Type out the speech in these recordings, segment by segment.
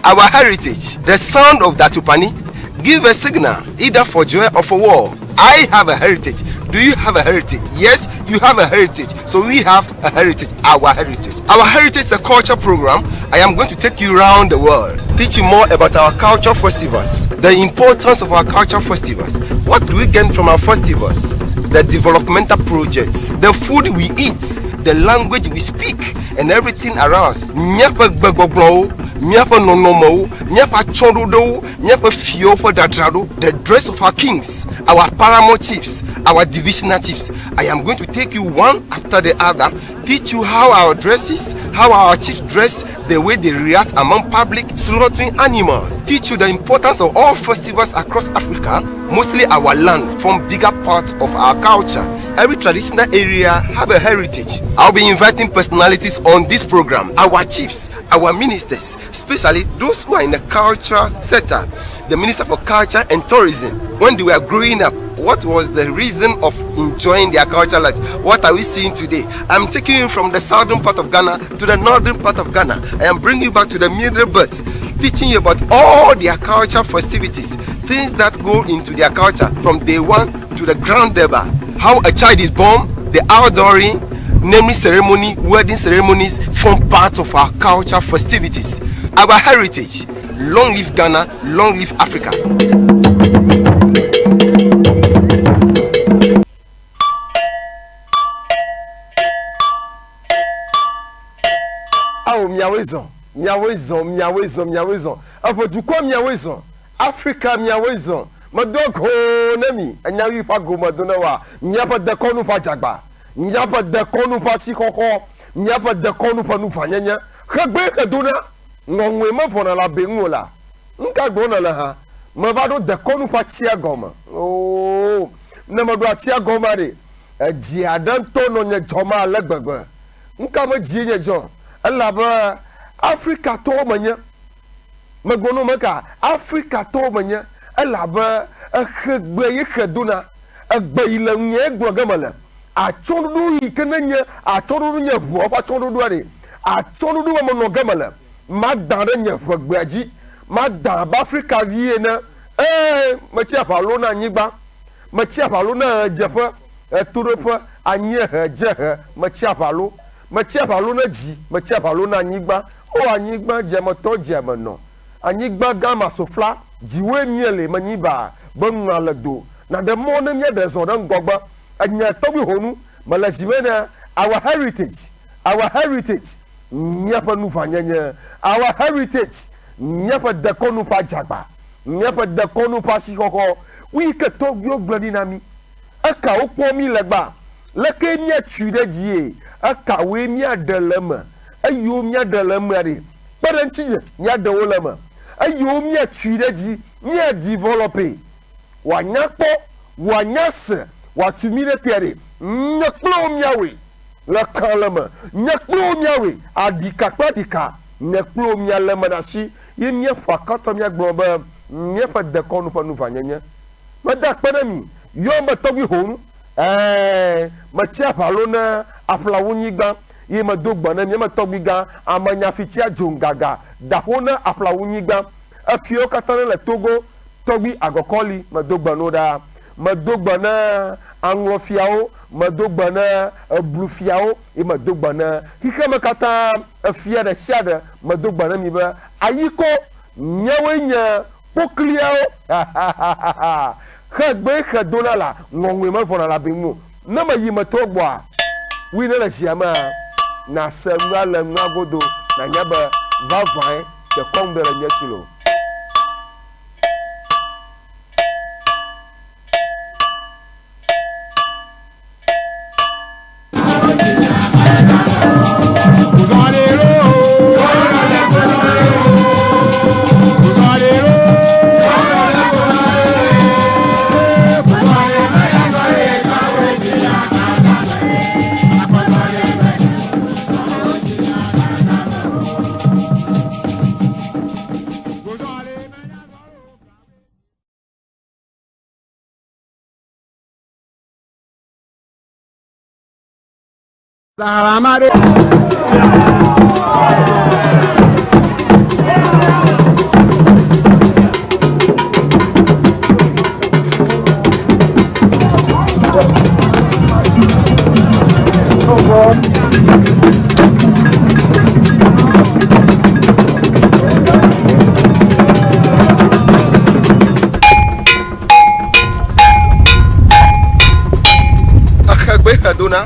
Our heritage, the sound of Datupani, give a signal either for joy or for war. I have a heritage. Do you have a heritage? Yes, you have a heritage. So we have a heritage, our heritage. Our heritage is a culture program. I am going to take you around the world, teach you more about our culture festivals, the importance of our culture festivals. What do we get from our festivals? The developmental projects, the food we eat, the language we speak, and everything around us. The dress of our kings, our paramount chiefs, our divisional chiefs. I am going to take you one after the other, teach you how our dresses, how our chiefs dress, the way they react among public, slaughtering animals. Teach you the importance of all festivals across Africa, mostly our land, form bigger part of our culture. Every traditional area have a heritage. I'll be inviting personalities on this program, our chiefs, our ministers, especially those who are in the culture sector. The Minister for Culture and Tourism, when they were growing up, what was the reason of enjoying their culture life? What are we seeing today? I'm taking you from the southern part of Ghana to the northern part of Ghana. I am bringing you back to the middle belt, teaching you about all their culture festivities, things that go into their culture from day one to the grand deba. How a child is born, the outdooring, naming ceremony, wedding ceremonies form part of our culture festivities. Our heritage. Long live Ghana, long live Africa. Oh, miawezo. Apo dukwa miawezo. Africa miawezo. Madogo nemi. Anyawi pa go madona wa. Nyapa de konu pa jagba. Nyapa de konu pa sikoko. Nyapa de konu pa nufa nyanya. Khagbe kaduna. Ngongwe ma fona la bengola. Nka gona la ha. Ma vado de konu pa chia goma. Oh. Na ma do chia goma de. Ji adan to no nye joma legbegbe. Nka ma ji nye jo. Allah ba Africa to manya. Ma gono maka Africa to manya. Allah ba khagbe ye khaduna. Agbe ile nye gbo gamala. A chondu ikenanye a chondu nye vo pa chondu are. A chondu wa mono gamala. Madare nye fagbaji madare Africa vie na machi apalo na nyigba machi apalo na jefa turofa anye je machi apalo na ji machi apalo na nyigba o anyigba jemoto jemno anyigba gama sofla jiwe miele manyiba bonalado na de mo na mye de so na ngogba anya Torgbui Honu malazimena our heritage nyapa nufa nyenye our heritage nyapa de konu pa jagba nyapa de konu pa sikoko wi ke Torgbui ogbani nami aka okpo mi legba leke mi atude die aka we mi adelema ayo mi adelema re parenti nya de wolema ayo mi atude di mi developer wanyakpo wanyase watumire tere nyaklo miawe la kalama nyaklo miawe adika kwadika nyaklo mialema dashi yemie fakata miagboba miefa de konu pa nufa nyanya madak panami yomba Torgbui Honu matia palona aflawunyiga yema dogba na yema Torgbui ga amanya fitia jongaga dahona aflawunyiga afio katana la Togo Torgbui agokoli madogba no da medogba na anglofiawo medogba na blufiawo e medogba na hikeme kata afia de shade medogba na mi be ayiko nyawenya pokliawo khagbe khadonala ngongwe ma fona la bimu na mayi matogba wi na la siama na semwa le ngagodo na nyaba vavai de kombe la nyesilo Salamare.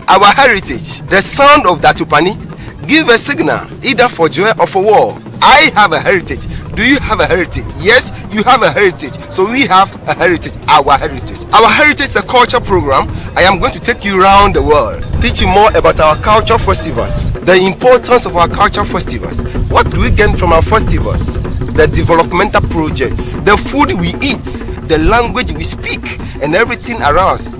Our heritage, the sound of that Tupani, give a signal either for joy or for war. I have a heritage. Do you have a heritage? Yes, you have a heritage. So we have a heritage, our heritage. Our heritage is a culture program. I am going to take you around the world, teach you more about our culture festivals, the importance of our culture festivals. What do we get from our festivals? The developmental projects, the food we eat, the language we speak, and everything around us.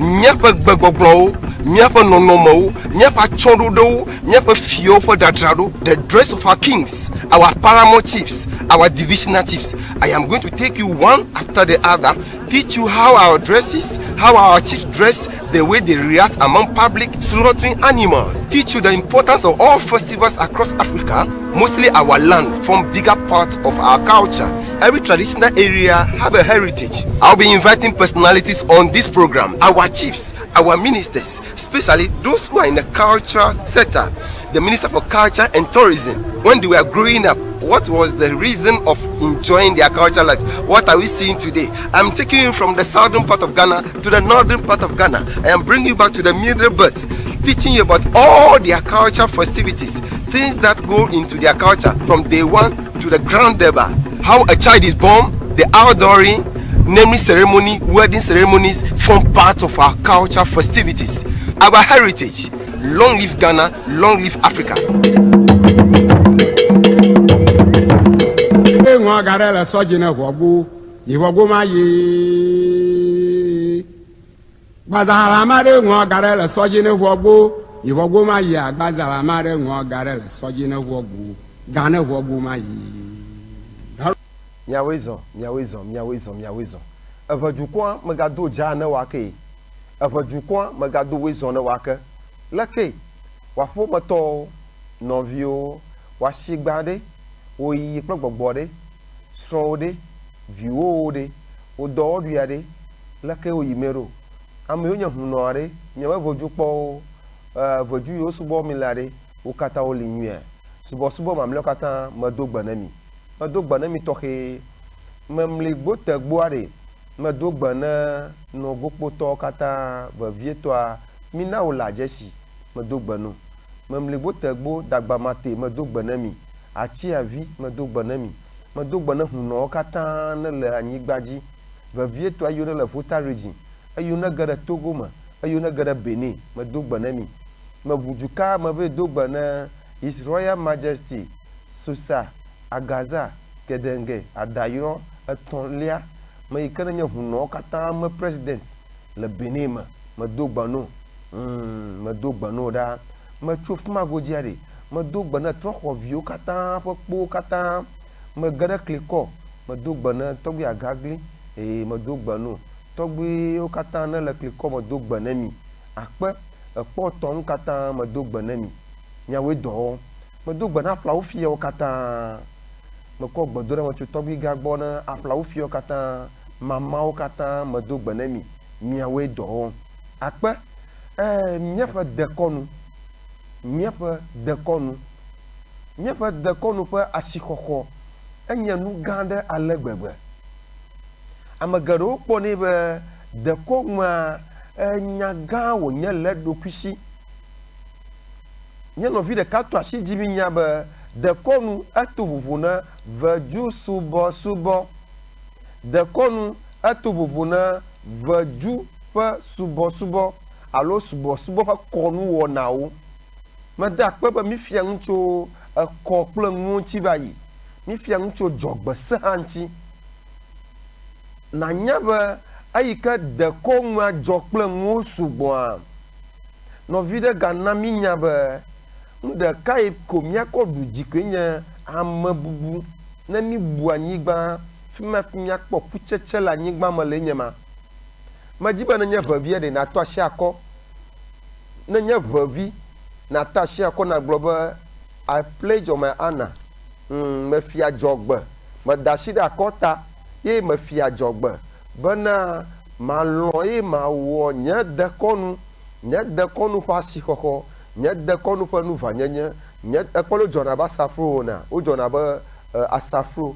Nyapa nonomo, nyapa chondodo, nyapa fiopo dadrado, the dress of our kings, our paramount chiefs, our divisional chiefs. I am going to take you one after the other, teach you how our dresses, how our chiefs dress, the way they react among public, slaughtering animals. Teach you the importance of all festivals across Africa, mostly our land, form bigger part of our culture. Every traditional area have a heritage. I'll be inviting personalities on this program, our chiefs, our ministers, especially those who are in the culture sector. The Minister for Culture and Tourism, when they were growing up, what was the reason of enjoying their culture life? What are we seeing today? I'm taking you from the southern part of Ghana to the northern part of Ghana. I am bringing you back to the middle belt, teaching you about all their culture festivities, things that go into their culture from day one to the grand deba. How a child is born, the outdooring, naming ceremony, wedding ceremonies form part of our culture festivities. Our heritage. Long live Ghana, long live Africa. Miawezo. Abajukwa magado jana wake. Abajukwa magado wezo na wake. Lake wafo mato novio wasigbade oyi plogbode srode viode ododuade lake oyi mero ameyonya hunore nyawe vojukpo voju yo subo milare okata olinyue subo mamle kata madogbanami tohe memlegbo tegboare madogbana no gokpo to kata vavietoa mina ola jesi medogbanu memlegbo tegbo dagbamate medogbanami achi avi medogbana huno kata ne le anyigbaji vavietoa yo ne le Volta region ayo ne gere Togo me ayo ne gere Benin medogbanami mebujuka meve dogbana His Royal Majesty Sosa Agaza Kedenge Adayron etonlia me ikene nye huno kata me president le Benin medogbanu medogbanu da me tsof magojiare medogbana troxo vio kata pokpo kata me gere kliko medogbana togbi agagli medogbanu togbi o kata ne le kliko medogbanami akpe ekpo ton kata medogbanami nyawe do medogbana aplawo fie o kata me ko gbodore me tso togbi gagbo na aplawo fie o kata mama o kata medogbanami miawe do akpe miaƒe dekɔnu miaƒe dekɔnu ƒe asixɔxɔ enye nu gã aɖe ale gbegbe ame geɖewo kpɔnɛ be dekɔnua nya gã wònye le ɖokui si nye nɔvi ɖeka to asi dzi mi nya be dekɔnu eto vovo ne vedu subɔsubɔ dekɔnu eto vovo ne vedu ƒe subɔsubɔ alo subɔsubɔ ƒe kɔnu wɔnawo mede akpe be mi fia ŋu tso ekɔ kple ŋuwo ŋuti va yi mi fia ŋu tso dzɔgbese hã ŋuti nanya be eyi ke dekɔnua dzɔ kple ŋuwo sugbɔa nɔvi ɖe gana mi nya be nu ɖeka yi ko miakɔ ɖu dzi koe nye ame bubu ne mi bu anyigba fi ma fi miakpɔ kutsetse le anyigba me le nye ma medzi be ne nye ʋevia ɖe nato asi akɔ ne nye ʋevi nato asi akɔ nagblɔ be I pledge on my honor mefia dzɔgbe meda asi ɖe akɔta ye mefia dzɔgbe bena malɔ ye mawɔ nye dekɔnu ƒe asixɔxɔ nye dekɔnu ƒe nuvanyenye nye ekpɔ dzɔna be asafro na wodzɔna be asafro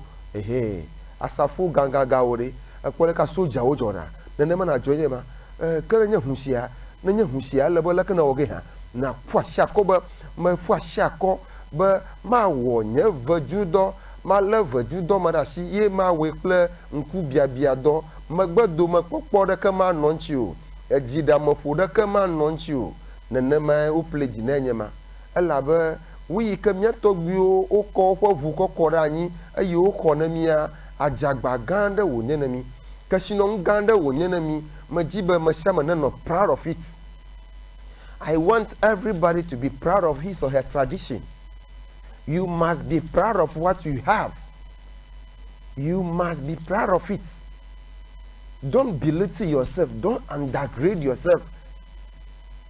asafro gãgãgãwo ɖe ekpɔ ɖeka sojawo dzɔna nenema na dzɔ nye ma ke ne nye husia le be leke na wɔ ge hã na ƒu asi akɔ be meƒu asi akɔ be mawɔ nye vedudɔ malé vedudɔ me ɖe asi ye mawɔe kple ŋkubiabiadɔ megbedome kpɔkpɔ ɖeke manɔ ŋuti o edziɖameƒo ɖeke manɔ ŋuti o nenema wo ple dzi ne nye ma elabe wuyi ke mía tɔgbuiwo wokɔ woƒe ʋu kɔkɔ ɖe anyi eye woxɔ ne mia adzagba gã aɖe wònye ne mi kesinɔnu gã aɖe wònye ne mi medzi be me sia me nenɔ proud of it. I want everybody to be proud of his or her tradition. You must be proud of what you have. You must be proud of it. Don't belittle yourself. Don't undergrade yourself.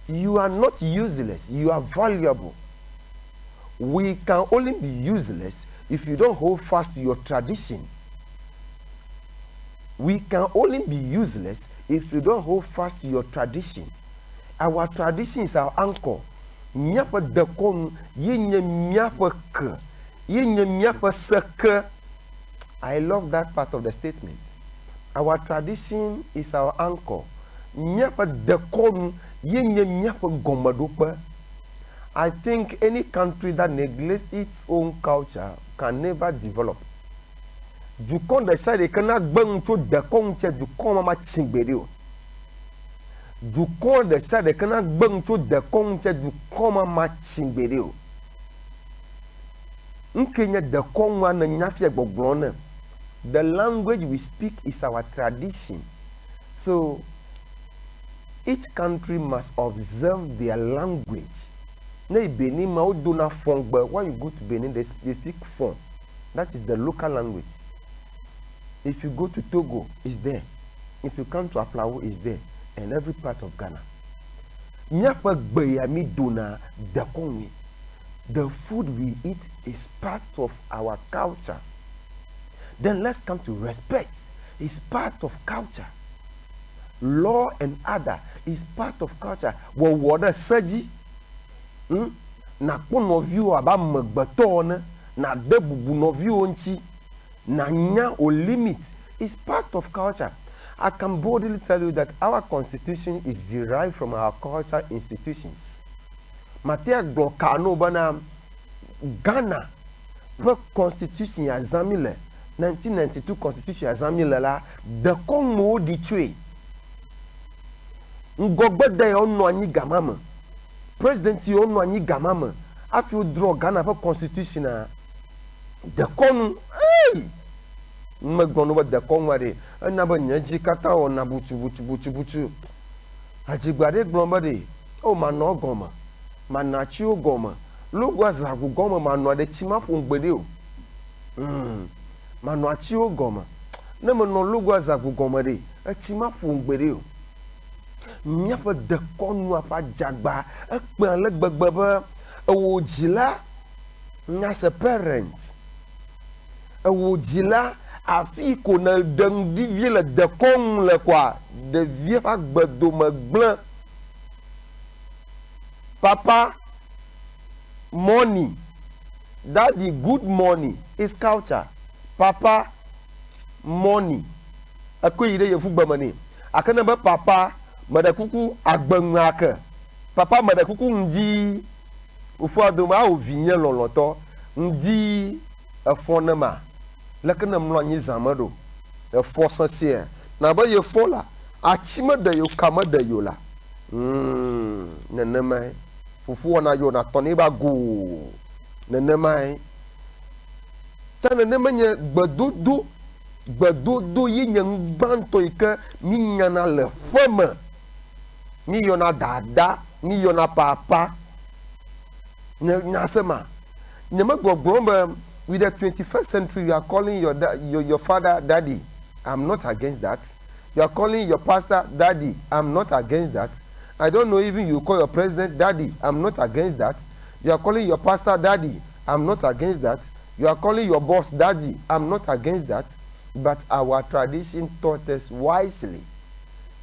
You are not useless. You are valuable. We can only be useless if you don't hold fast to your tradition. We can only be useless if you don't hold fast to your tradition. Our tradition is our anchor. Miaƒe dekɔnu ye nye miaƒe ke ye nye miaƒe seke. I love that part of the statement. Our tradition is our anchor. Miaƒe dekɔnu ye nye miaƒe gɔmeɖokpe. I think any country that neglects its own culture can never develop. Dukɔ ɖe sia ɖe ke na gbe ŋu tso dekɔnu tse dukɔ ma tsi gbe ɖi o. Dukɔ ɖe sia ɖe ke na gbe ŋu tso dekɔnu tse dukɔ ma tsi gbe ɖi o. Nke nye dekɔnua ne nyafia gbɔgblɔ ne. The language we speak is our tradition. So each country must observe their language. Ne Benin ma do na Fongbe. When you go to Benin, they speak Fong. That is the local language. If you go to Togo, it's there. If you come to Aplawo, it's there. And every part of Ghana. Miaƒe gbe ya mi dona dekɔnui. The food we eat is part of our culture. Then let's come to respect. It's part of culture. Law and order is part of culture. Wɔwɔ ɖe sedzi. Na kpɔ nɔviwo abe amegbetɔ ene. Na de bubu nɔviwo ŋuti. Na nya o limit is part of culture. I can boldly tell you that our constitution is derived from our cultural institutions. Matea gblɔ ka no bana Ghana ƒe constitution ya zãmi le 1992 constitution ya zãmi le la dekɔnuwo ɖi tsoe. Ŋgɔgbede ya wonɔ anyi gama me. President yi wonɔ anyi gama me. Afi wodrɔ Ghana ƒe constitution na dekɔnu. Megblɔ no be dekɔnua ɖe ena be nye dzi katã wɔna butsu. Adzigba ɖe gblɔ be ɖe o manɔ gɔme, mana tsiwo gɔme, logo azagu gɔme manɔ ɖe tsi ma ƒo ŋgbe ɖe o. Manɔ tsiwo gɔme. Ne menɔ logo azagu gɔme ɖe etsi ma ƒo ŋgbe ɖe o. Miaƒe dekɔnua ƒe adzagba ekpe ale gbegbe be ewo dzila as a parent. Ewo dzila afi ko na deng divie le dekong le quoi de vie pa gbedo me gblin papa money daddy good money is culture papa money akoyi de ye fu gbamani akana ba papa madakuku agbanwaka papa madakuku ndi ofu adoma o vinye loloto ndi afonama lakana mlo nyi zamado e force sie na ba ye fola achima da yo kama da yo la nenema fufu na yo na toni ba go nenema ta nenema nye gbedodo yi nyang banto ike ni nyana le femme ni yona dada ni yona papa nyasema nyama gbogbo with the 21st century you are calling your father daddy. I'm not against that. You are calling your pastor daddy. I'm not against that. I don't know even you call your president daddy. I'm not against that. You are calling your pastor daddy. I'm not against that. You are calling your boss daddy. I'm not against that. But our tradition taught us wisely.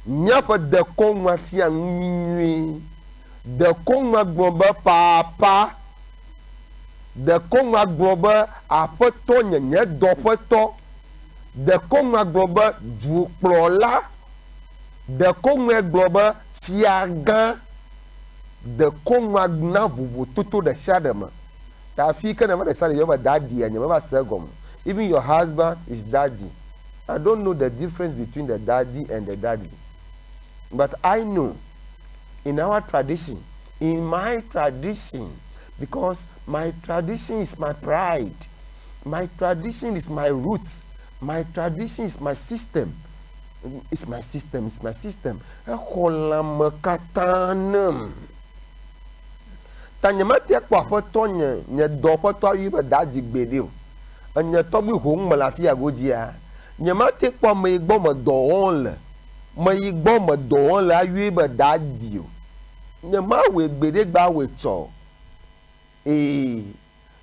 Nyapa de kongwa fia nwi. De kongwa gbomba papa. De kongwa gbomba afeto nyenye dofeto. De kongwa gbomba djukplola. De kongwa gbomba fiagan. De kongwa gna vuvu toto de shadema. Ta fi kana ma de shadema yoba daddy anya ma segom. Even your husband is daddy. I don't know the difference between the daddy and the daddy. But I know in our tradition, in my tradition, because my tradition is my pride. My tradition is my roots. My tradition is my system. It's my system. It's my system. Tanyamate kwa fotonye nye do foto yiba daddy gbedeo. Anya Torgbui Honu malafia gojia. Nyamate kwa me igbo me doon le. Me igbo me doon le ayu be daddy o. Nyama we gbede gba we cho.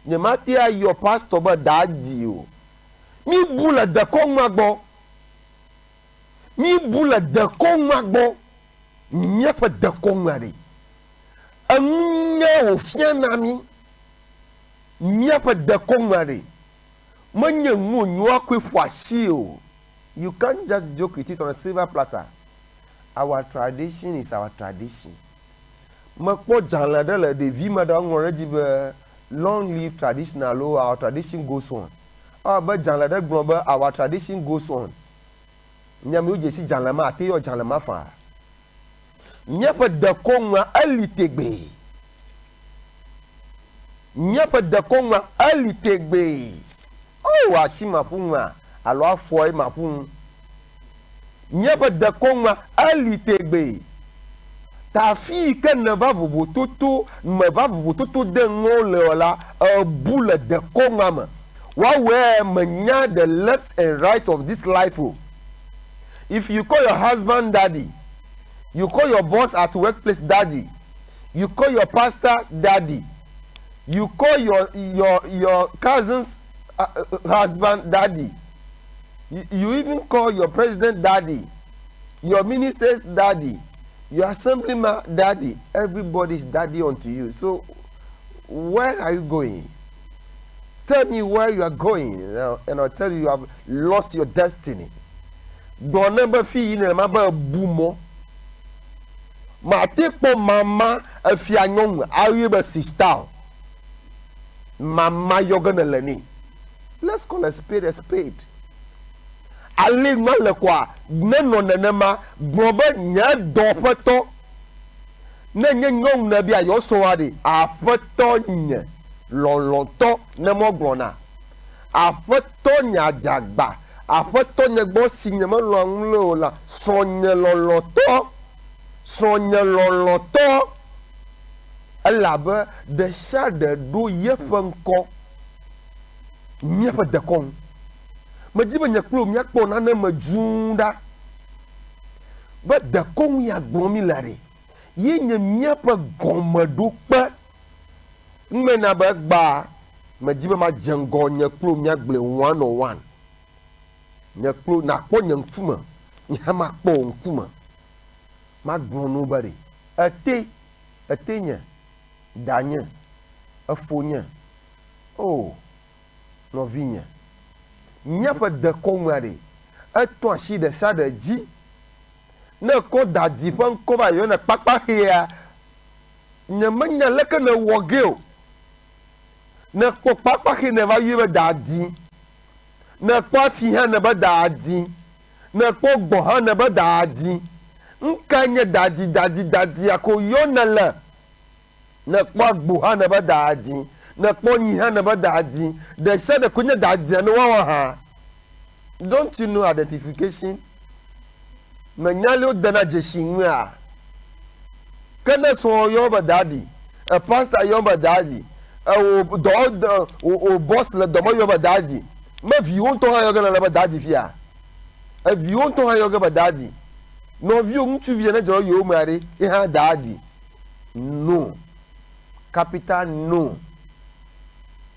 Nyamate ayo pastor be daddy o. Mi bula de kongwa gbo. Mi bula de kongwa gbo. Nyefa de kongwa re. Anya o fiana mi. Nyefa de kongwa re. You can't just joke with it on a silver platter. Our tradition is our tradition. Long live traditional, our tradition goes on. Our tradition goes on. Nyamu jesi janlama ate yo janlama fa. Nyapa de kongwa alitegbe. Nyapa de kongwa alitegbe. Oh, ashi mapunga alo afoi mapun nyeba de kongwa alitegbe ta fi ke ne va vovo toto me va vovo toto de ngole ola boule de kongwa ma wa we menya the left and right of this life. If you call your husband daddy, you call your boss at workplace daddy, you call your pastor daddy, you call your cousins husband daddy, you even call your president daddy, your ministers daddy, your assemblyman daddy. Everybody is daddy unto you. So where are you going? Tell me where you are going, and I'll tell you have lost your destiny. Don't never feel in a mama boomo. Ma take po mama a fianyong ariba sister. Mama you're gonna learn it. Let's call a spade a spade. Ale ma le kwa neno nenema gbobe nya do feto ne nye nyong na bia yo so ade afeto nye loloto ne mo gbona afeto nya jagba afeto nye gbo sinye mo lo la sonye loloto alabe de sha de do yefenko nyapa de kong majiba nyaklo nyakpo na na majunda ba de kong ya gbomi lare ye nyapa gomado pa ngmena ba gba majiba ma jango nyaklo nyagble 101 nyakpo na kpo nyamfuma nyama kpo mfuma ma gbon nobody atenya danya afonya oh novinya nyapa de komare ato ashi de sa de ji na ko dadi pan ko ba yo na papa hia nyamanya leka na wogeo na ko papa hia na ba yo dadi na ko fi ha na ba dadi na ko gbo ha na ba dadi nkanya dadi akoyo na la na ko gbo ha na ba dadi na ko nyi ha na ba dadi de sa de kunya dadi no wa ha. Don't you know identification? Manyalo dana jeshinwa. Kana so yoba daddy, a pastor yoba daddy, o boss la domo yoba daddy. Ma vion to ha yoga na daddy fia. A vion to ha yoga ba daddy. No vion tu viens de yo mari e ha daddy. No. Capital no.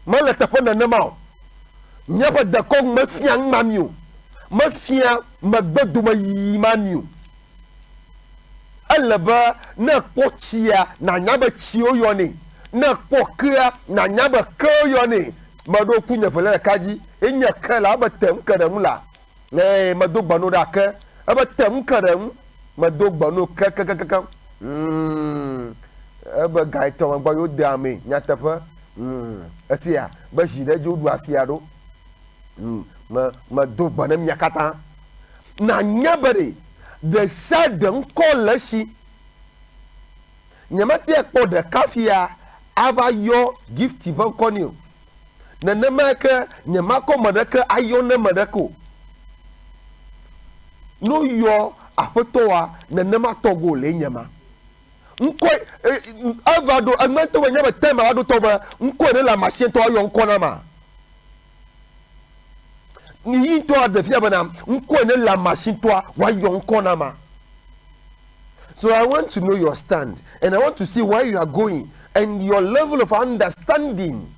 Ma la tapona na ma. Nyapa da kong ma fiang mamiu ma fia ma gbedu ma yi mamiu alaba na kpotia na nyaba chio yone na kpokra na nyaba ko yone ma do kunya fele kaji enya kala ba tem kadam la ma do gbanu da ka aba tem kadam ma do gbanu ka aba gaito ma gba yo dame nyatapa asia ba jide jodu afiado ma do bana miakata na nyabere de sadem kolasi nyamati ekpo de kafia ava yo gift ban konio na nemaka nyamako madaka ayo na madako no yo afotoa na nematogo le nyama nko avado agmento nyaba tema ado toba nko ne la machine to ayo nko na ma ni to de fia bana nko ne la machine to wa yon konama. So I want to know your stand and I want to see where you are going and your level of understanding.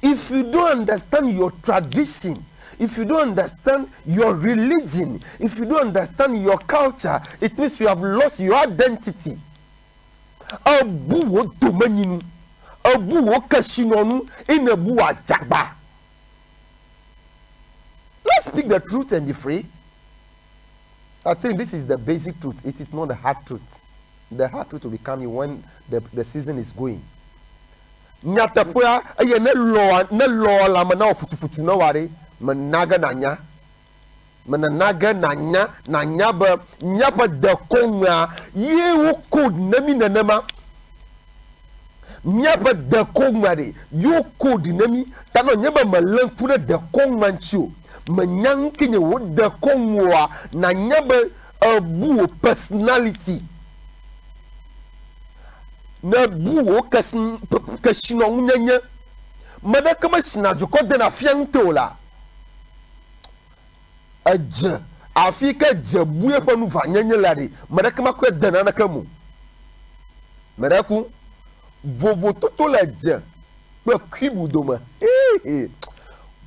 If you don't understand your tradition, if you don't understand your religion, if you don't understand your culture, it means you have lost your identity. Abu wo domanyinu, abu wo kashinonu, enabu wa jagba. Let's speak the truth and be free. I think this is the basic truth. It is not the hard truth. The hard truth will be coming when the season is going. Nyatapoya aye ne lo la mana futu na ware managa nanya. Mananaga nanya ba nyapa de konwa ye wo code nami nanama. Nyapa de konwa de yo code nami tano nyaba malanfura de konwa nchio. Manyang kinye wo de konwa na nyaba abu personality. Na buo kasino unyanya madaka masina joko de na fiantola aje afika jabuye panu vanyanya lari madaka makwe de na kamu madaku vovo toto la je pe kibu doma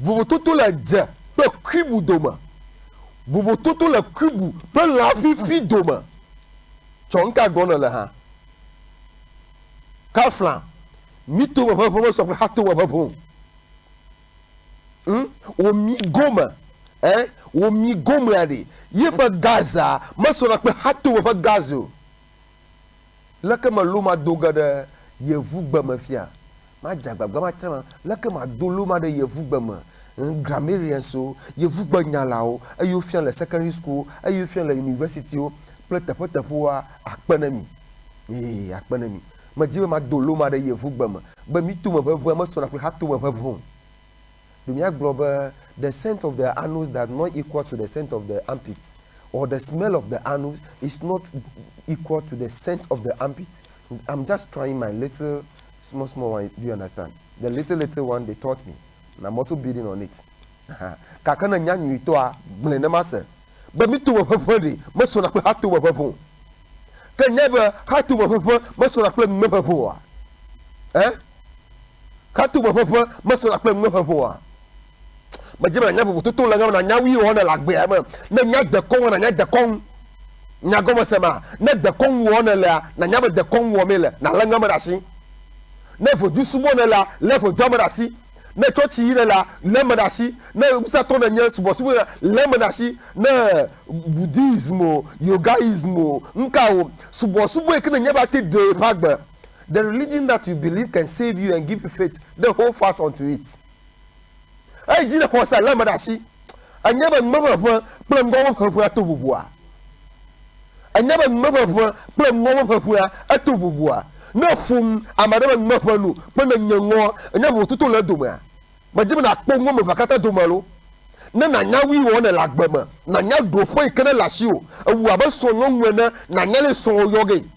vovo toto la je pe kibu doma vovo toto la kibu pe la fifi doma chonka gona la ha Kaflan, mito wa papa so hato wa papa. O mi goma, o mi goma ali. Ye pa Gaza, maso na hato wa pa Gazo. Laka maluma doga de ye vugba mafia. Ma jagba ma trama, laka ma doluma de ye vugba ma. Grammarian so, ye vugba nyalao, ayo fian la secondary school, ayo fian la university o, plata poa akpanami. Akpanami. Ma jiwe ma dolo ma de ye vugbama ba mi tuma ba ma so na hatu ma ba bon do mi agloba the scent of the anus does not equal to the scent of the armpits, or the smell of the anus is not equal to the scent of the armpits. I'm just trying my little small one. Do you understand? The little one they taught me, and I'm also building on it. Kakana nyanyu ito a blende masa ba mi tuma ba bon ma so na hatu ma ba bon. Can never hatu papa masora play mepapoa. Hatu papa masora play mepapoa. majima nya fu tutu la ngam na nya wi wona la gbe ma na nya de kon na nya de kon nya gomo sema na de kon wona la na nya de kon wo me la na la ngam da si na fo du subo na la le fo do ma da si na church yi la le ma da si na busa to na nya subo subo le ma da si na buddhism yogaism nka subo subo e kana nya ba te de pagba. The religion that you believe can save you and give you faith, then hold fast unto it. I did a horse, I remember that she. I never remember her playing more for her to voir. I never remember her playing more for her to voir. No fool, I'm a never know when a young war, and never to let do me. But given a poor woman of a cata domalo. Nana now we want a lack bema. Nanya do for a canal as you, a wabba so long winner, Nanyale so yogi.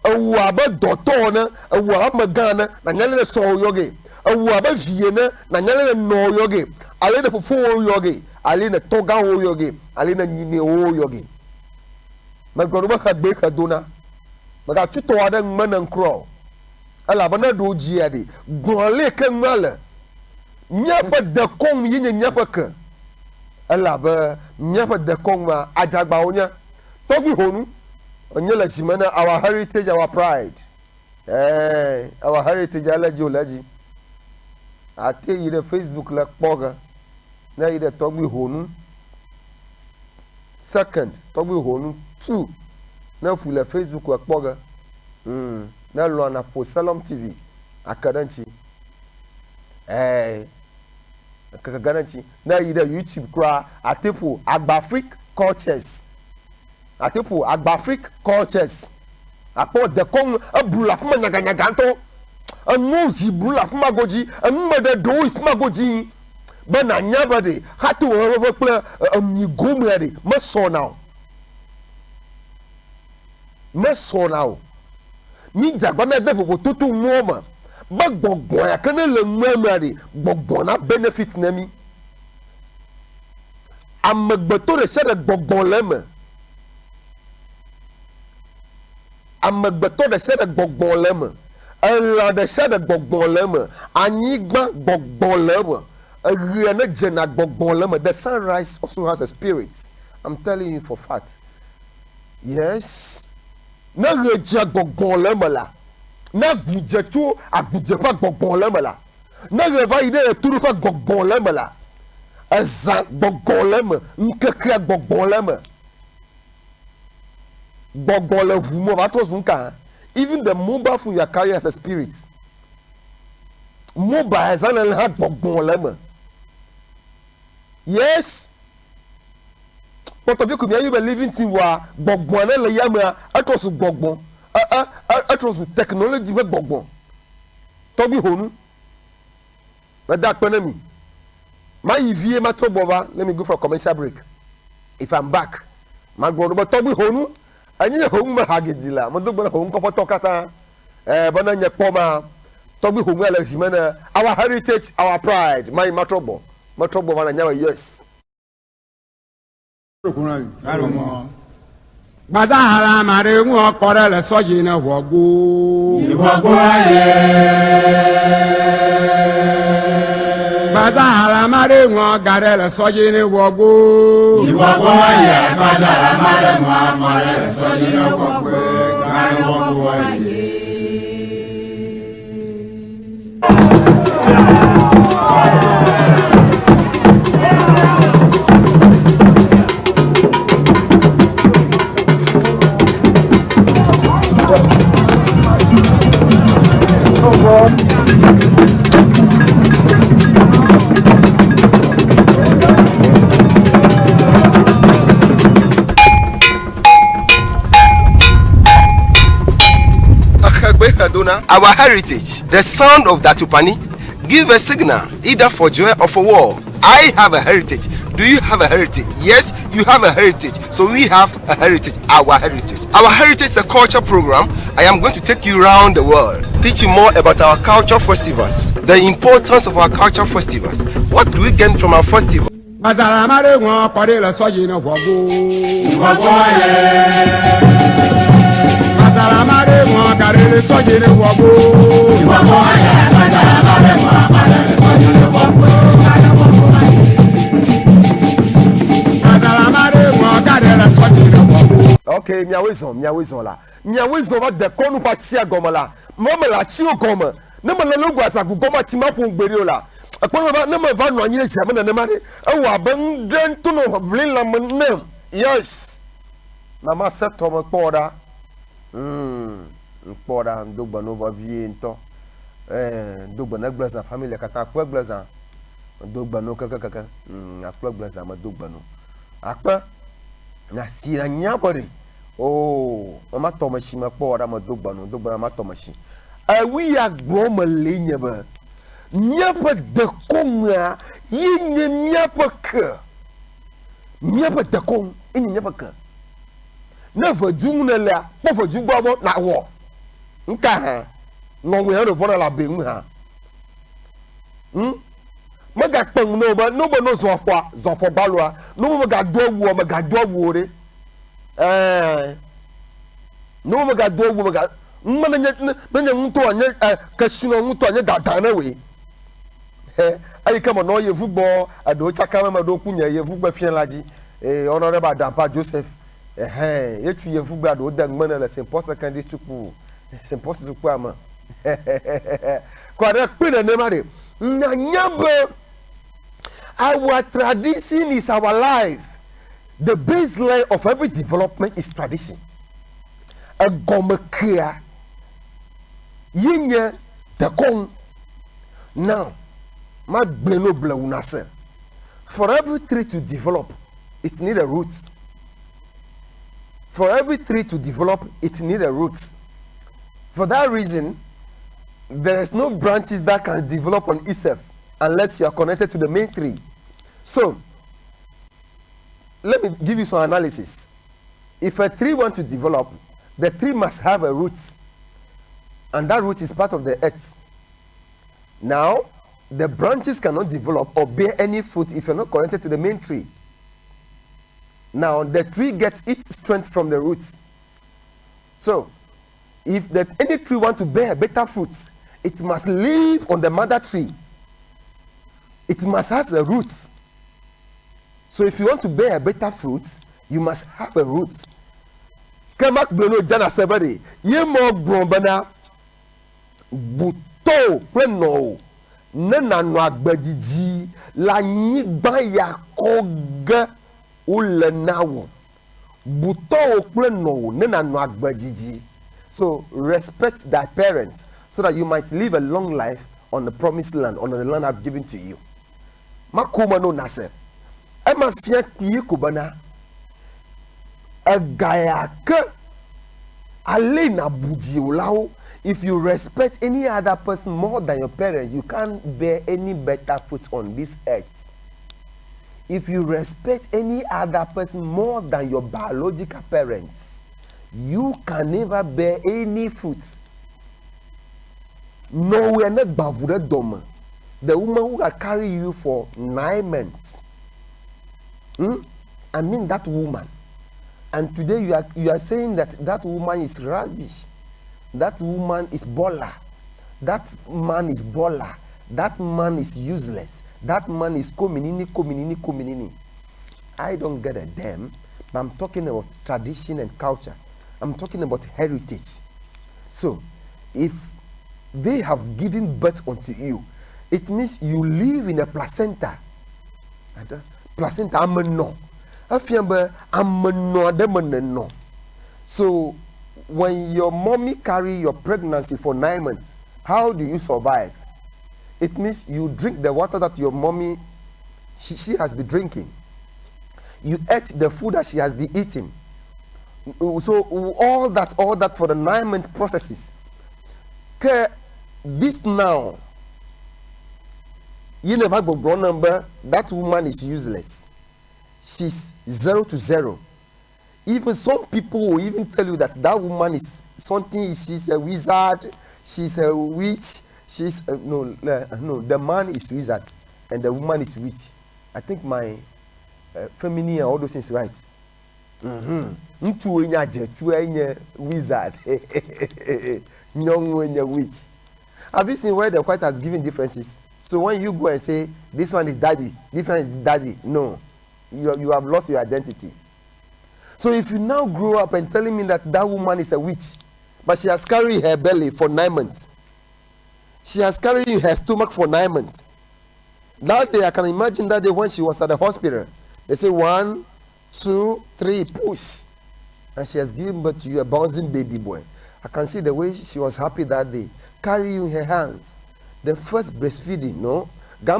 Awu aba dɔtɔ na awu aba Ghana na nyale na sɔn yoge awu aba vie na nyale na nɔ yoge ale na fufu wo yoge ale na tɔga wo yoge ale na nyine wo yoge magɔrɔ ba ka gbe ka dona maga tutɔ ada ŋma na nkorɔ ala bana do jia de gbɔnle ke ŋmale nyafa de kɔn yi nye nyafa ke ala ba nyafa de kɔn ma adzagba wo nya Torgbui Honu Onyela Shimana, our heritage, our pride. Our heritage, allergy. I tell you the Facebook like Poga. Now you the Torgbui Honu. Second, Torgbui Honu II. Now for the Facebook like Poga. Now run a for Salom TV. Akadanchi. Akadanchi. Now you the YouTube cry. I tell for Agbafric cultures. Atipu Agbafric cultures. Apo de kong a brula from Nagaganto. A nozy brula from Magoji, a mother do is Magoji. But I never de had to overplay a Mugumeri. Must so now. Must so now. Means I gonna devil to 2 more. But Bogboy, I can't learn memory. Bogbona benefits Nemi. I'm a better said that Bogbon amagbeto de se de gbogbon leme ela de se de gbogbon leme anyigba gbogbon leme riene jena gbogbon leme. The sunrise also has a spirit. I'm telling you for fact. Yes, na reja gbogbon leme la na gujetu agujepa gbogbon leme la na reva ide turu fa gbogbon leme la eza gbogbon leme nkekre gbogbon leme. Even the mobile phone you are carrying as a spirit. Mobile has an had yes. But of you could be living in wa bogbon le yama atros bogbon. Atros technology with bogbon. Torgbui Honu. But that penemy. My EVA matro bova. Let me go for a commercial break. If I'm back, my brother, but Torgbui Honu. Anyi home hagidila mo dogbo home ko potokata bana nye poma Torgbui Honu ala Shimana, our heritage, our pride. My matrobo bana nyawa yes Baza hala mare mu okore le soji na wogo aye Baza hala mare mu gare le soji ni wogo aye Baza hala mare mu gare le soji ni wogo aye Our heritage, the sound of Datupani, give a signal either for joy or for war. I have a heritage. Do you have a heritage? Yes, you have a heritage. So we have a heritage, our heritage. Our heritage is a culture program. I am going to take you around the world, teach you more about our culture festivals, the importance of our culture festivals. What do we gain from our festival? Salamare mo karele soje ne wogo. Iwo mo aya, salamare mo karele soje ne wogo. okay miawezo la miawezo va de konu pa chia goma la mama la chi goma ne ma le gwa sa goma chi ma pon gberi la akpon ba ne ma va no anyi hia me ne ma de e wa ban den to no vlin la me yes na ma set to mo kpoda kpoda ndogba no va vie nto ndogba na glaza family kata kwa glaza ndogba no kaka akwa glaza ma dogba no akpa na sira nyabore oh mama tomashi ma kpoda ma dogba no ma tomashi awi agbo ma lenye ba nyapa de konga yinye nyapa de kong inye nyapa ka na vajung na la po vajung babo na wo nka ha ngongwe ha no vona la bengu ha maga kpang no ba no zofo balwa no maga dowu maga dowu re no maga dowu maga manya nto anya kashino nto anya dadana we ayi kama no ye football ado chaka ma do kunya ye football fianlaji honorable Dampa Joseph ye tu ye football ado dangmana la Saint-Paul secondary school Saint-Paul school ama kwa na pena ne mare nyanyaba. Our tradition is our life. The baseline of every development is tradition. A gomakia yinye the kong. Now, my bleno blaunase. For every tree to develop, it needs a root. For every tree to develop, it needs a root. For that reason, there is no branches that can develop on itself unless you are connected to the main tree. So, let me give you some analysis. If a tree wants to develop, the tree must have a root, and that root is part of the earth. Now, the branches cannot develop or bear any fruit if you're not connected to the main tree. Now, the tree gets its strength from the roots. So, if any tree wants to bear better fruits, it must live on the mother tree. It must have a root. So if you want to bear better fruits, you must have a root. Kamak bleno jana sebade ye mo brombana buto pleno nana no agbajiji la nyigba yakoga ulenawo buto pleno nana no agbajiji. So respect thy parents so that you might live a long life on the promised land, on the land I've given to you. Makuma no nase. Ema fia kiye kubana. Agayaka alena buji ulao. If you respect any other person more than your parents, you can't bear any better fruit on this earth. If you respect any other person more than your biological parents, you can never bear any fruit. No, we are not bavuda doma. The woman who had carried you for 9 months. I mean that woman. And today you are saying that woman is rubbish. That woman is baller. That man is baller. That man is useless. That man is kominini. I don't get a damn, but I'm talking about tradition and culture. I'm talking about heritage. So, if they have given birth unto you, it means you live in a placenta. Placenta, ameno. So, when your mommy carry your pregnancy for 9 months, how do you survive? It means you drink the water that your mommy, she has been drinking. You ate the food that she has been eating. So all that for the 9-month processes. This now, you never go brown number. That woman is useless. She's 0 to 0. Even some people will even tell you that woman is something. She's a wizard. She's a witch. She's no. The man is wizard, and the woman is witch. I think my feminine and all those things right. Wizard. Witch. Have you seen where the white has given differences? So when you go and say this one is daddy, this one is daddy, no, you have lost your identity. So if you now grow up and telling me that that woman is a witch, but she has carried her belly for 9 months, she has carried her stomach for 9 months. That day, I can imagine that day when she was at the hospital, they say 1, 2, 3, push, and she has given birth to you, a bouncing baby boy. I can see the way she was happy that day, carrying you in her hands. The first breastfeeding, no? She has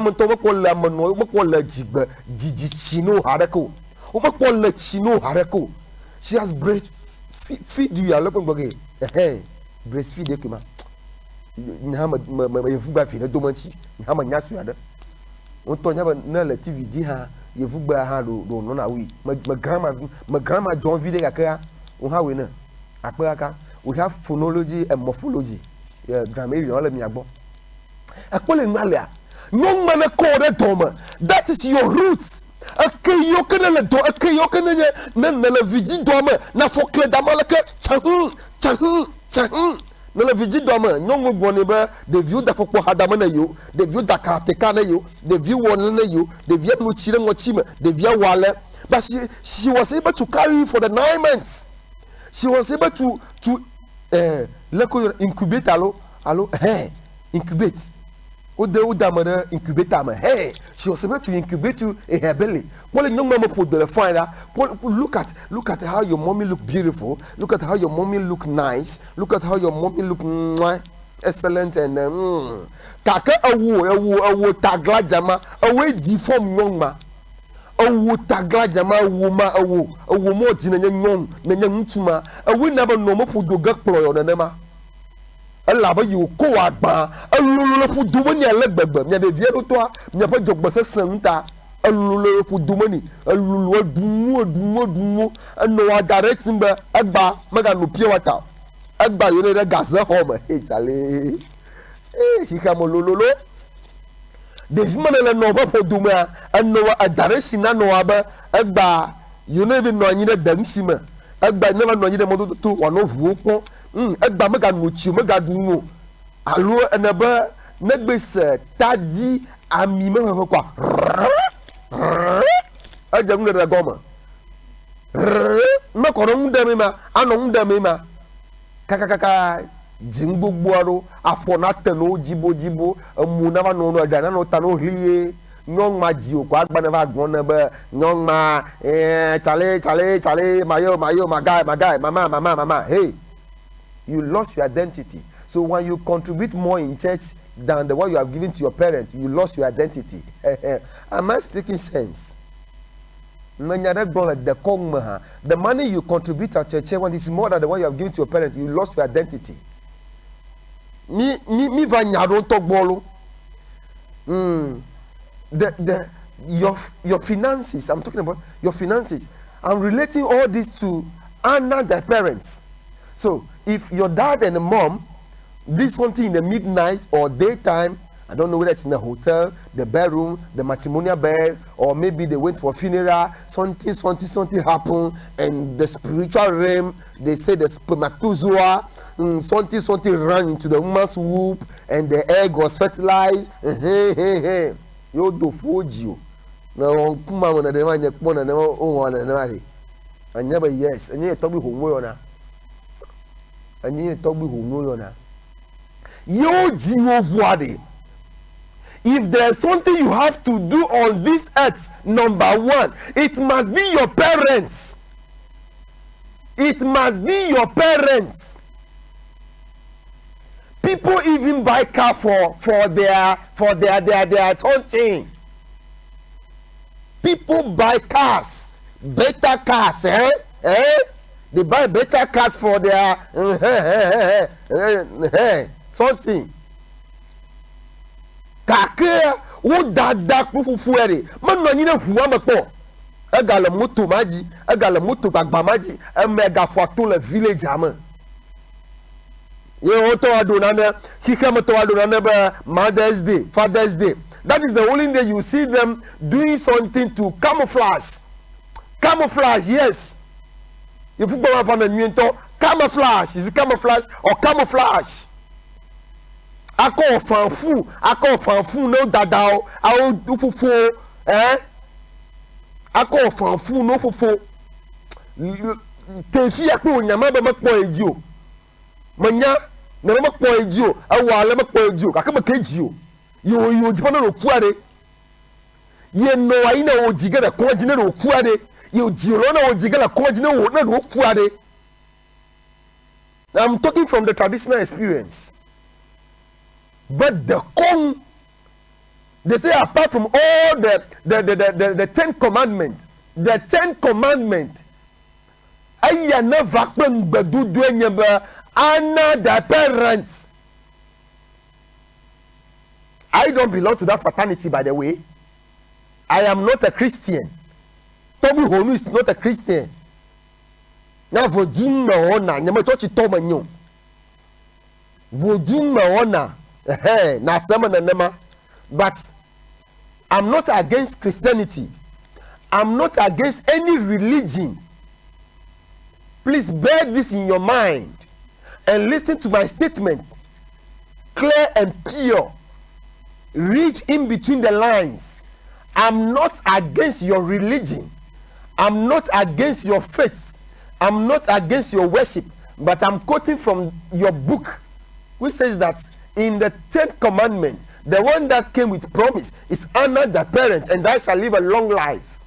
breastfeed you. Breastfeed we have phonology and morphology. Grammar, that is your roots. The view that for Hadamana you, the view that Katekana you, the view one you, the view Muchira Mochima, the view Wale. But she was able to carry you for the 9 months. She was able to incubate incubate. Incubator, hey, she was able to incubate you in her belly. Look at how your mommy look beautiful. Look at how your mommy look nice. Look at how your mommy look excellent and kaka awo tagla jama away deform young ma awo tagla jama awo mo jina nyong na nyantuma awo never no mo fu doga ployo na nema alaba you ko agba alulu fu dumani alagbagba nya de vie to a nya pa jogbose santa alulu fu dumani alulu dumu no wa direct mba agba maga no pure water agba you know gas home chale hika mololo de vimana no ba fu duma no wa direct na no aba agba you know even no anyina dansima agba never no anyina moto to wa no hu ko agba mega nuchi mega dunwo alo enaba negbese tadi ami me kwa aja mu de goma me ko no ndame ma ano ndame ma kaka jingbogbo aro afona teno jibo mu na ba no no da na no ta no hliye nyong ma ji o kwa agba na ba gon na ba nyong ma chale mayo my guy mama hey. You lost your identity. So when you contribute more in church than the one you have given to your parents, you lost your identity. Am I speaking sense? The money you contribute at your church when it's more than the one you have given to your parents, you lost your identity. Your finances. I'm talking about your finances. I'm relating all this to honor their parents. So if your dad and the mom did something in the midnight or daytime, I don't know whether it's in the hotel, the bedroom, the matrimonial bed, or maybe they went for a funeral, something happened, and the spiritual realm, they say the spermatozoa, something ran into the woman's womb, and the egg was fertilized. You do foji. Now, Kuma na dema nyekpona na o na mari. Anya ba yes, anya to bi homo yo na. Anya to bi homo yo na. Yo jiwo vuade. If there's something you have to do on this earth, number one, it must be your parents. It must be your parents. People even buy car for their own thing. People buy cars, better cars, They buy better cars for their something. Kake wo dada kufufuere man no nyina fuwa mepo egale moto maji egale moto gbagba maji emega foto le village am ye oto adona na kike to adona na be Mother's Day, Father's Day. That is the only day you see them doing something to camouflage, yes. If you go from the camouflage, is it camouflage or camouflage? Ako fanfu no dadao awo dufufu Ako fanfu no fufu tefi akpo onyama be makpo ejio manya na be makpo ejio awale makpo ejio akama kejio yo jipana no kuare ye no ayi na ojiga na ko jina no kuare yo jiro na ojiga na ko jina wo na no kuare. I'm talking from the traditional experience. But the Kong, they say apart from all the 10 commandments, the 10 commandments, I never honor the parents. I don't belong to that fraternity, by the way. I am not a Christian. Torgbui Honu is not a Christian. Na vodun na ona nyama to chito manyo vodun na ona na sama na nema. But I'm not against Christianity. I'm not against any religion. Please bear this in your mind and listen to my statement clear and pure. Read in between the lines. I'm not against your religion. I'm not against your faith. I'm not against your worship, but I'm quoting from your book, which says that in the 10th commandment, the one that came with promise is honor the parents, and thou shalt live a long life.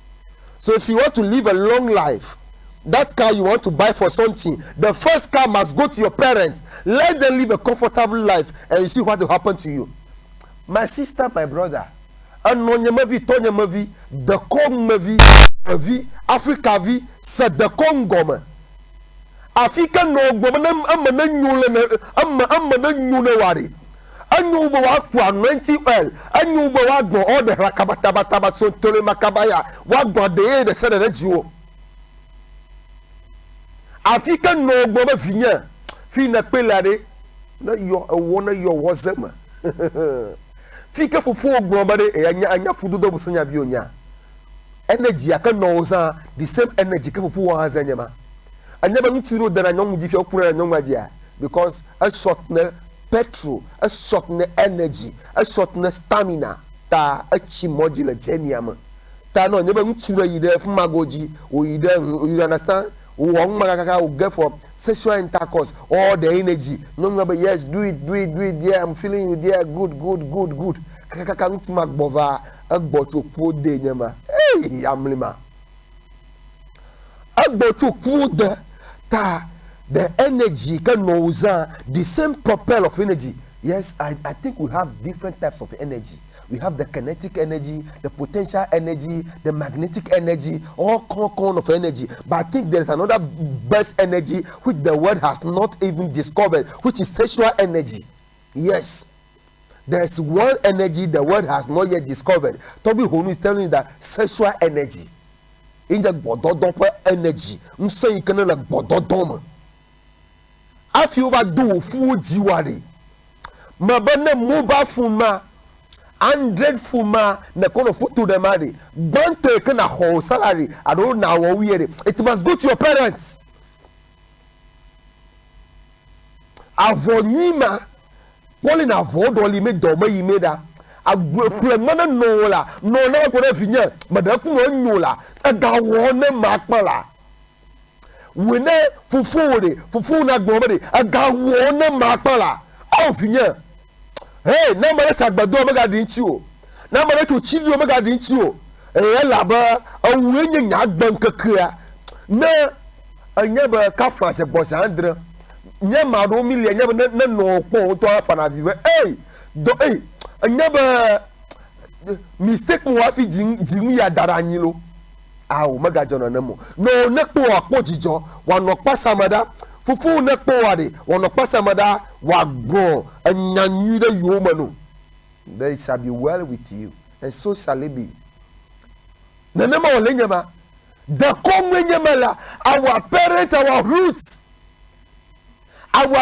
So if you want to live a long life, that car you want to buy for something, the first car must go to your parents. Let them live a comfortable life, and you see what will happen to you. My sister, my brother, the Kong vie Africa vie c'est de Congo Africa no gbomanam amana nyule wari anyu bo wa kwa 90 oil anyu bo wa gbo all the rakabata so tole makabaya wa gbo de se de jiwo Africa no gboma vinya fi na pelade na yo ewo na yo wozema fika fufu gboma de anya fudu do busanya bi onya energy aka no za the same energy ka fufu wa hazanyama anyaba ntiro da na nyom ji fi okura na nyom agia because a short na petrol a short na energy a short na stamina ta a chimoji la geniam ta no anyaba ntiro yi de magoji o yi de you understand one magaka will get for sexual intercourse all the energy no but yes do it yeah I'm feeling you there good kaka ntima gbova agboto ku de nyama hey amlima agboto ku de ta the energy can know the same propel of energy. Yes, I think we have different types of energy. We have the kinetic energy, the potential energy, the magnetic energy, all kind of energy. But I think there is another best energy which the world has not even discovered, which is sexual energy. Yes, there is one energy the world has not yet discovered. Torgbui Honu is telling you that sexual energy. In the bododopo energy, you can like bododoma. If you overdo full jiwari, mabane mobile fuma 100 fuma na kono futu de mari bante kana whole salary I don't know what we it must go to your parents avonima woli na vodoli me doma yimeda agflemana no la no na ko na finya madaku no nyola aga wona makpala wene fufu na gbomade aga wona makpala au finya hey na mara sagbado omega dinchi o na mara cho chiri omega dinchi o laba awenye nya gban kakria na anya ba ka France boss andre nya ma do million nya na no pon to afa na viwe hey do hey anya ba mistake mo afi jin ya daranyi lo awo mega jono na mo no ne po apojijo wa no pasamada fufu ne po wade wono pasamada wa go anyanyu de yomanu there shall be well with you and so shall it be nanema olenyama the komwenyamala our parents our roots our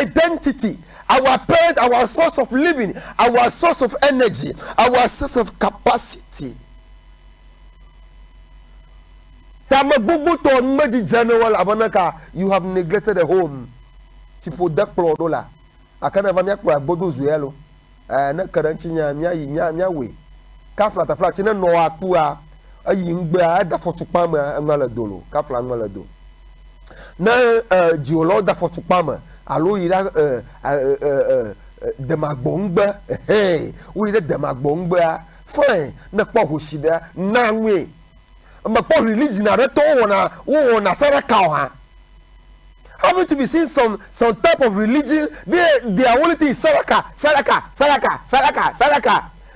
identity our parents our source of living our source of energy our source of capacity. You have neglected the home. People deplore dollar. I can't have a bodos yellow. Na karanchi nya we. Kafla ta flat no akua. ayingbe da fotukpa me ngala dolo kafla ngala do na jiolo da fotukpa me alo yira demagbongbe wo yira demagbongbe fine na kpo hosida na nwe ma kpo release na reto wona saraka ha haven't you seen some type of religion their only thing is saraka.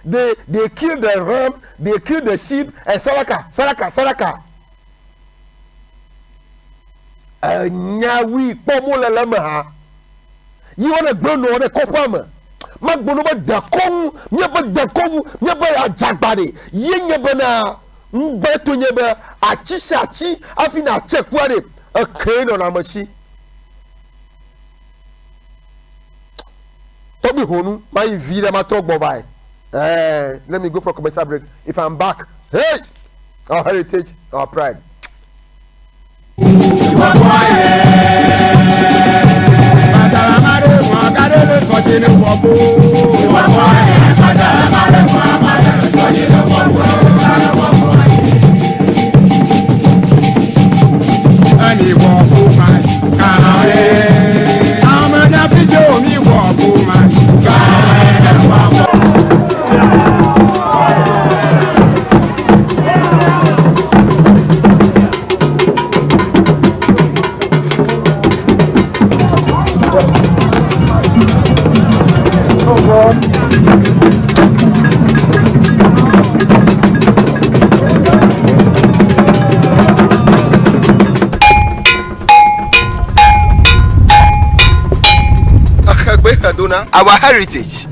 They kill the ram, they kill the sheep, and saraka. Nyawi pomo leleme ha. You wanna grow no the kofama. Magbono ba dakong, nyaba dakong, nyaba ajagbade. Yenyaba na mbeto nyaba achisachi afina chekwade. Akeno na machi. Torgbui Honu, my vida ma Torgbui by. Let me go for a commercial break. If I'm back, hey, our heritage, our pride. Our heritage.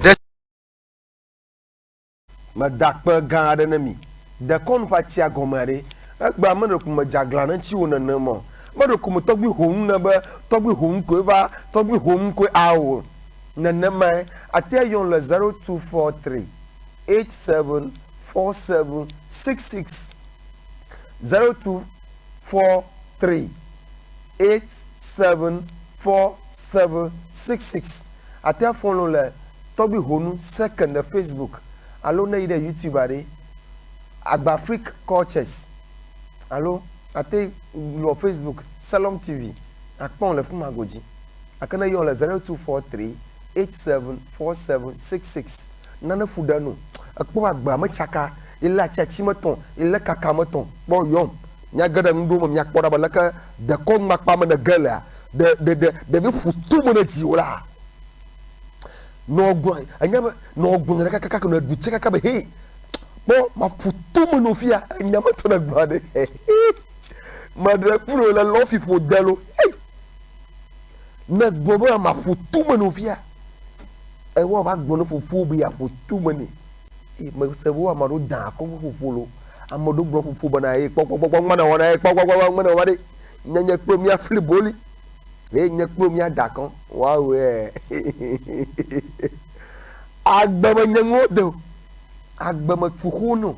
Madakpa gardenami. The conpatia gomare. Agba manokum jaglan and chiwon and no more. Madokum Torgbui Honu number, Torgbui Honu quiver, Torgbui Honu que owl. Nanama, I tell you on the 0243 874766 0243 874766. I tell follow le Torgbui Honu second the Facebook. Allo na ide YouTube are Agba Afrique Cultures. Allo I tell your Facebook Salom TV. Akpon le fuma goji. Akana yo le 0243 874766. Nana fudano. Akpo agba me chaka ila chachi meton ila kaka meton. Bo yom. Nya gada ndo mo nya kpoda balaka de kon makpa me de gala. De be futu mo na jiwla. No gwan anyama no gwan na kaka na duche kaka be hey bo ma futu mo no fia anyama to na gbade madre puro la lofi po delo hey na gbobo ma futu mo no fia e wo ba gbono fufu bi ya futu mo ni e ma se wo amado dan ko fufu lo amado gbo fufu bana e pokpokpok mana wona e pokpokpok mana wade nyanya promi afli boli nye promi adakan wow agbama nyangodo agbama tuhuno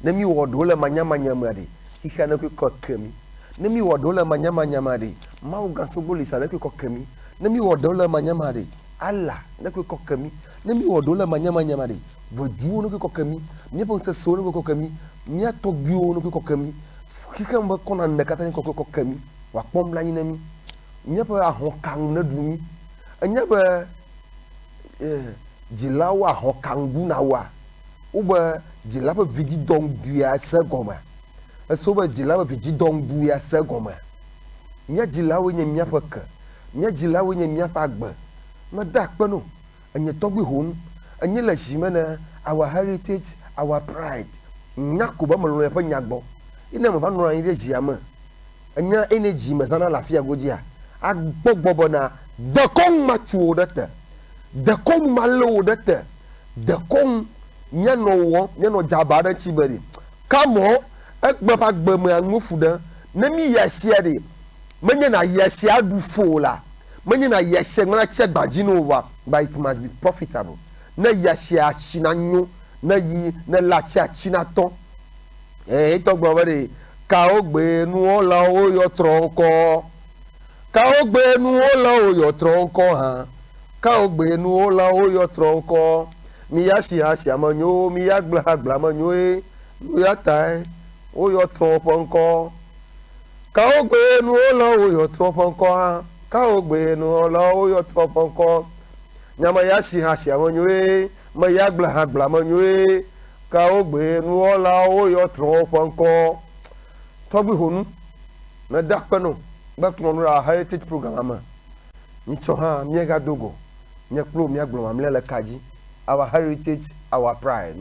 nemi wodola manyama nyamade hihana ku kokami nemi wodola manyama nyamade mauga soboli sana ku kokami nemi wodola manyamade alla na ku kokami nemi wodola manyama nyamade vojuo no ku kokami nyepo nse so no ku kokami nya togbio no ku kokami kikamba kona nakata ku kokami wa pom la nyinami nyapa ahokang na dumi anyaba jilawa ahokang du na wa uba jilaba vidi dong duya segoma asoba jilaba vidi dong duya segoma nya jilawa nyapa ka nya jilawa nyapa agba madakpa no anya Torgbui Honu anya la shimana our heritage our pride nyakuba malo ya fa nyagbo ina mo fa no ran ire jiama anya energy mazana lafia gojia agbogbobo na de kong machu data de kong malo data de kong nyano jabada chibari kamo ekba agba me angufuda na mi yasia de menye na yasia du fola menye na yasia ngana che gbajino wa but it must be profitable na yasia chinanyo na yi na la cha chinaton Torgbui bare kaogbe nu ola oyo tronko kaogbe nu ola oyo tronko ha kaogbe nu ola oyo tronko mi ya si amanyo mi ya gbla manyo ya tai o yo tron ponko ka o gbe nu o lo o yo tron ponko ha ka o gbe nu o lo o yo tron ponko nyama ya si ha si awon yue ma ya gbla ha gbla ma yue ka o gbe nu o la o yo tron ponko Torgbui Honu na dakpano bakno no heritage program ama ni to ha miega dogo nya klo mi agblo ma mle la kaji our heritage our pride